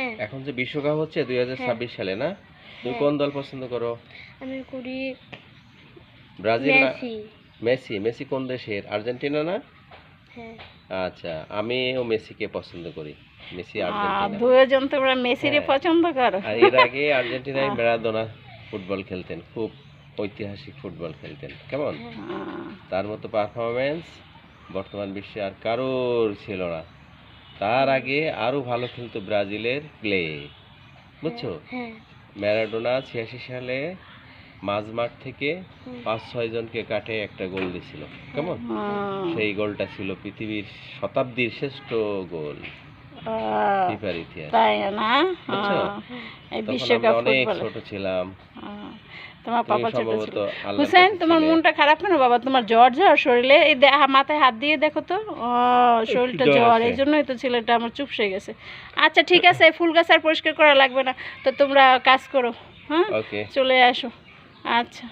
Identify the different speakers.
Speaker 1: হ্যাঁ
Speaker 2: এখন যে বিশ্বকাপ হচ্ছে 2026 সালে না, তুমি কোন দল পছন্দ করো?
Speaker 1: আমি করি
Speaker 2: ব্রাজিল না
Speaker 1: মেসি।
Speaker 2: মেসি? মেসি কোন দেশের? আর্জেন্টিনা না?
Speaker 1: হ্যাঁ
Speaker 2: আচ্ছা, আমিও মেসিকে পছন্দ করি। Messi Argentina.
Speaker 3: দুজন তোমরা মেসিরে
Speaker 2: হ্যাঁ।
Speaker 3: পছন্দ করো।
Speaker 2: আর এর আগে আর্জেন্টিনায় ম্যারাডোনা ফুটবল খেলতেন, খুব ঐতিহাসিক ফুটবল খেলতেন। কেমন? তার মতো পারফরমেন্স বর্তমান বিশ্বে আর কারোর ছিল না। তার আগে আরো ভালো খেলতো ব্রাজিলের প্লে, বুঝছো?
Speaker 1: হ্যাঁ
Speaker 2: ম্যারাডোনা 86 সালে মাঝমাঠ থেকে 5-6 জনকে কাটে একটা গোল দিছিল। কেমন? সেই গোলটা ছিল পৃথিবীর শতাব্দীর শ্রেষ্ঠ গোল ফিফার ইতিহাস।
Speaker 3: তাই না?
Speaker 2: বুঝছো?
Speaker 3: এই
Speaker 2: তখন আমরা
Speaker 3: বিশ্বকাপ
Speaker 2: অনেক
Speaker 3: ফুটবলে
Speaker 2: ছোট ছিলাম।
Speaker 3: তোমার
Speaker 2: তুমি
Speaker 3: পাপা ছোট
Speaker 2: সম্ভবত
Speaker 3: ছিল।
Speaker 2: আল্লাহর
Speaker 3: হুসেন,
Speaker 2: কাছে
Speaker 3: তোমার
Speaker 2: ছিলে।
Speaker 3: মনটা খারাপ কেন বাবা? তোমার জ্বর জ্বর শরীরে? এই মাথায় হাত দিয়ে দেখো তো। শরীরটা
Speaker 2: জ্বর
Speaker 3: জ্বর,
Speaker 2: আছে।
Speaker 3: এই জন্যই তো ছেলেটা আমার চুপসে গেছে। আচ্ছা ঠিক আছে, ফুল গাছ আর পরিষ্কার করা লাগবে না, তো তোমরা কাজ করো। হ্যাঁ,
Speaker 2: ওকে।
Speaker 3: চলে আসো। আচ্ছা।